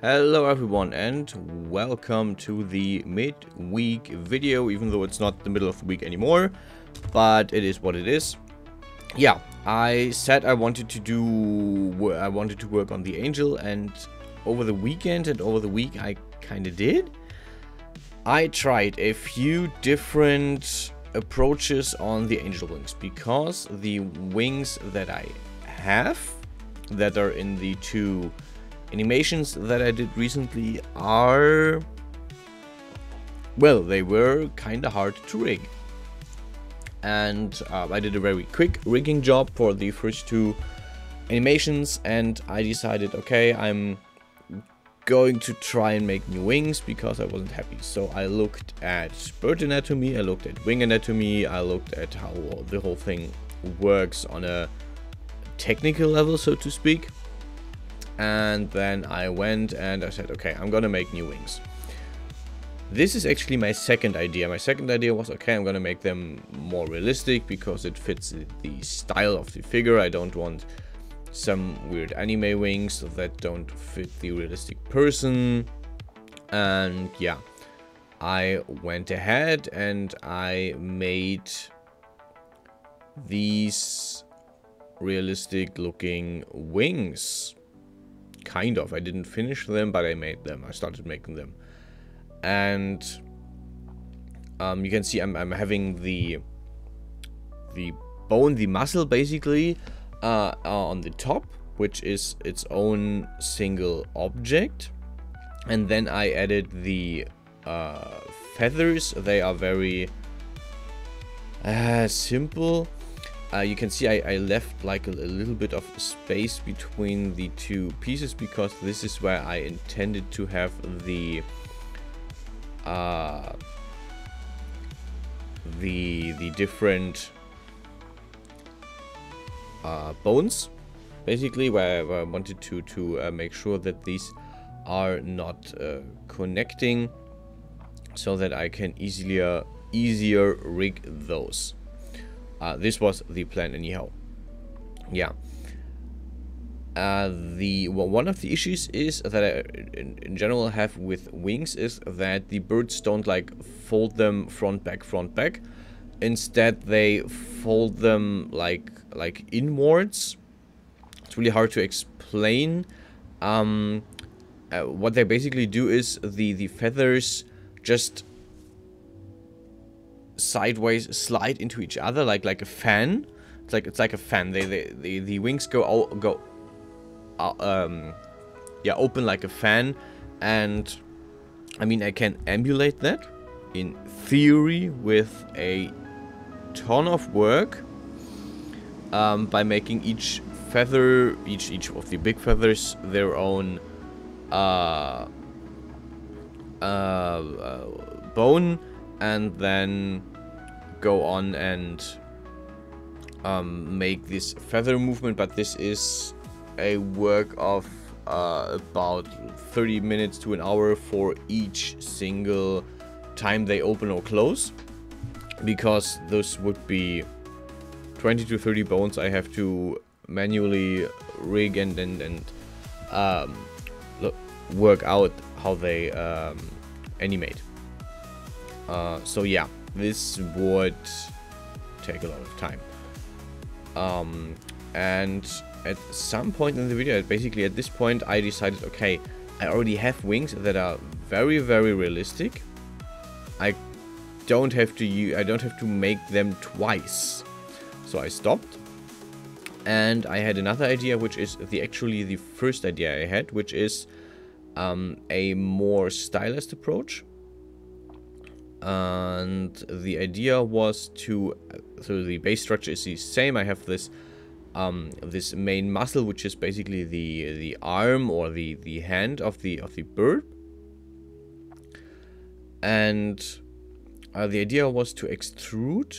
Hello everyone and welcome to the midweek video, even though it's not the middle of the week anymore, but it is what it is. Yeah, I said I wanted to work on the angel, and over the weekend and over the week I kind of did. I tried a few different approaches on the angel wings because the wings that I have that are in the two animations that I did recently are, well, they were kind of hard to rig. And I did a very quick rigging job for the first two animations, and I decided, okay, I'm going to try and make new wings because I wasn't happy. So I looked at bird anatomy, I looked at wing anatomy, I looked at how the whole thing works on a technical level, so to speak. And then I went and I said, okay, I'm gonna make new wings. This is actually my second idea. My second idea was, okay, I'm gonna make them more realistic because it fits the style of the figure. I don't want some weird anime wings that don't fit the realistic person. And yeah, I went ahead and I made these realistic looking wings. Kind of. I didn't finish them, but I made them. I started making them. And you can see I'm having the bone, the muscle basically on the top, which is its own single object. And then I added the feathers. They are very simple. You can see I left like a little bit of space between the two pieces because this is where I intended to have the different bones, basically, where I wanted to make sure that these are not connecting, so that I can easier rig those. This was the plan anyhow. Yeah. One of the issues is that I in general have with wings is that the birds don't like fold them front back. Instead they fold them like inwards. It's really hard to explain. What they basically do is the feathers just sideways slide into each other like a fan. It's like a fan. The wings go open like a fan, and I mean I can emulate that in theory with a ton of work by making each feather, each of the big feathers their own bone, and then go on and make this feather movement. But this is a work of about 30 minutes to an hour for each single time they open or close, because those would be 20 to 30 bones I have to manually rig and work out how they animate. So yeah, this would take a lot of time. And at some point in the video, basically at this point, I decided, okay, I already have wings that are very realistic. I don't have to make them twice. So I stopped, and I had another idea, which is actually the first idea I had, which is a more stylized approach. And the idea was so the base structure is the same. I have this this main muscle, which is basically the arm or the hand of the bird, and the idea was to extrude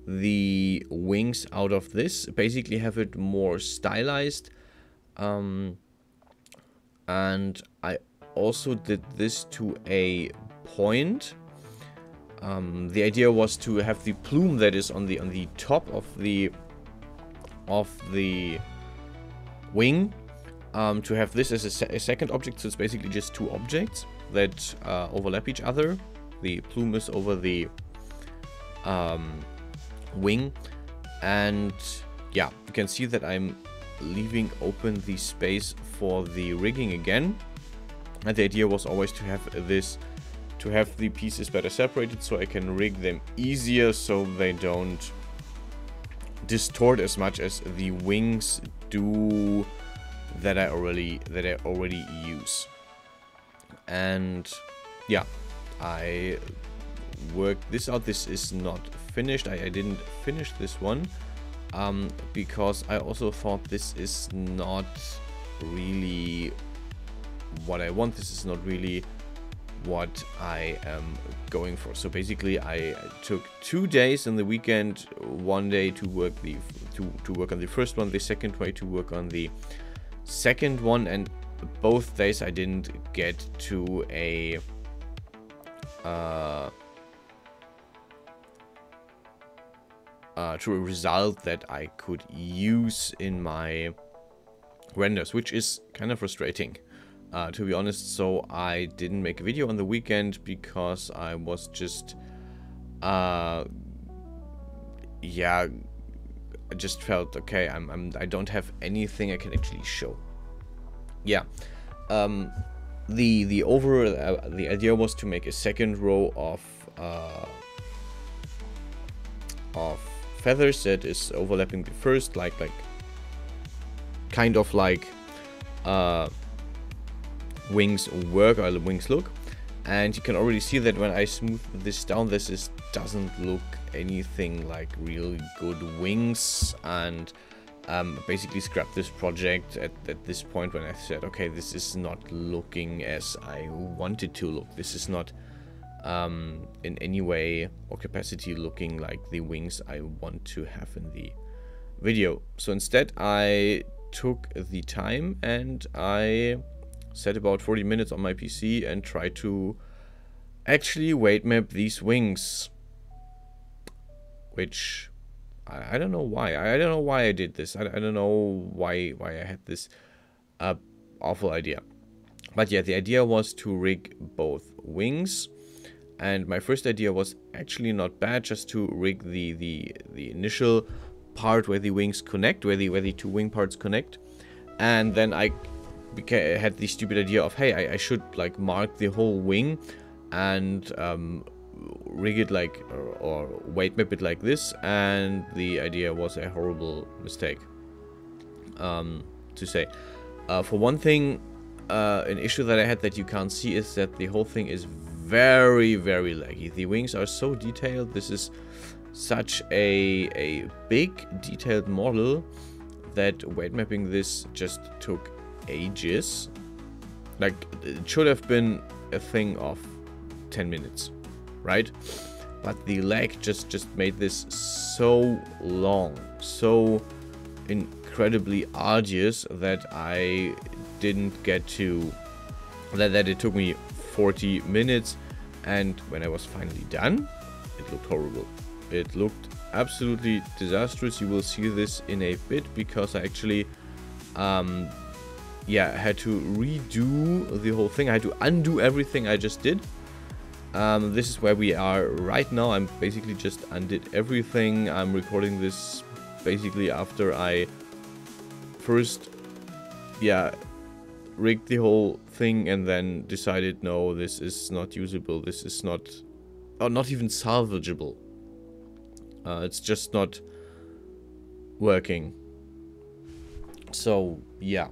the wings out of this, basically have it more stylized. And I also did this to a point. The idea was to have the plume that is on the top of the wing to have this as a second object. So it's basically just two objects that overlap each other. The plume is over the wing, and yeah, you can see that I'm leaving open the space for the rigging again. And the idea was always to have this, to have the pieces better separated, so I can rig them easier, so they don't distort as much as the wings do that I already use. And yeah, I worked this out. This is not finished. I didn't finish this one because I also thought this is not really what I want. This is not really what I am going for. So basically I took 2 days in the weekend, 1 day to work to work on the first one, the second way to work on the second one, and both days I didn't get to a result that I could use in my renders, which is kind of frustrating, to be honest. So I didn't make a video on the weekend because I was just yeah, I just felt okay, I don't have anything I can actually show. Yeah, the idea was to make a second row of feathers that is overlapping the first, like kind of like wings work, or wings look. And you can already see that when I smooth this down, this doesn't look anything like really good wings. And basically scrapped this project at this point when I said, okay, this is not looking as I wanted to look. This is not in any way or capacity looking like the wings I want to have in the video. So instead I took the time and I set about 40 minutes on my PC and tried to actually weight map these wings, which I don't know why. I don't know why I did this. I don't know why I had this awful idea. But yeah, the idea was to rig both wings. And my first idea was actually not bad, just to rig the initial part where the wings connect, where the two wing parts connect. And then I had the stupid idea of, hey, I should like mark the whole wing and rig it like, or weight map it like this. And the idea was a horrible mistake, to say. For one thing, an issue that I had that you can't see is that the whole thing is very, very laggy. The wings are so detailed. This is such a big detailed model that weight mapping this just took ages. Like, it should have been a thing of 10 minutes, right? But the lag just made this so long, so incredibly arduous that I didn't get to that it took me 40 minutes, and when I was finally done, it looked horrible. It looked absolutely disastrous. You will see this in a bit, because I actually yeah, had to redo the whole thing. I had to undo everything I just did. This is where we are right now. I'm basically just undid everything. I'm recording this basically after I first, yeah, rigged the whole thing and then decided, no, this is not usable. This is not, or not even salvageable. It's just not working. So, yeah.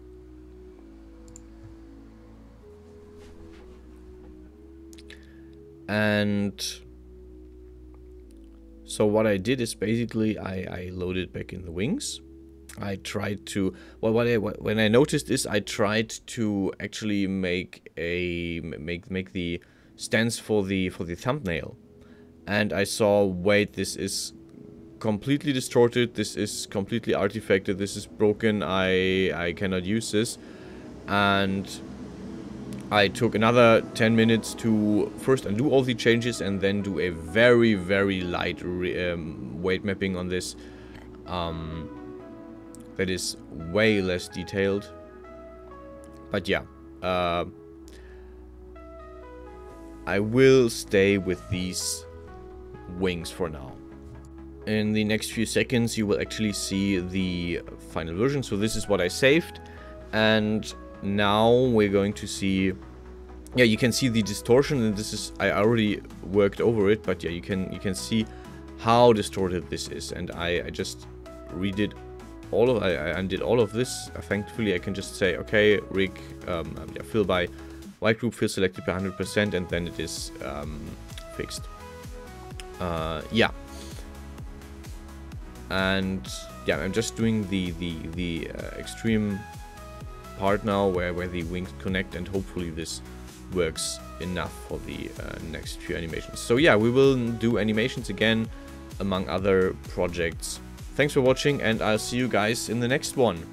And so what I did is basically I loaded back in the wings. I tried to, well, when I noticed this, I tried to actually make the stance for the thumbnail, and I saw, wait, this is completely distorted, this is completely artifacted, this is broken, I cannot use this. And I took another 10 minutes to first undo all the changes and then do a very, very light weight mapping on this. That is way less detailed. But yeah, I will stay with these wings for now. In the next few seconds you will actually see the final version. So this is what I saved, and now we're going to see, yeah, you can see the distortion, and this is, I already worked over it, but yeah, you can see how distorted this is. And I just redid all of, I undid all of this. Thankfully I can just say, okay, rig, yeah, fill by white group, fill selected by 100%, and then it is fixed. Yeah. And yeah, I'm just doing the extreme part now where the wings connect, and hopefully this works enough for the next few animations. So yeah, we will do animations again among other projects. Thanks for watching, and I'll see you guys in the next one.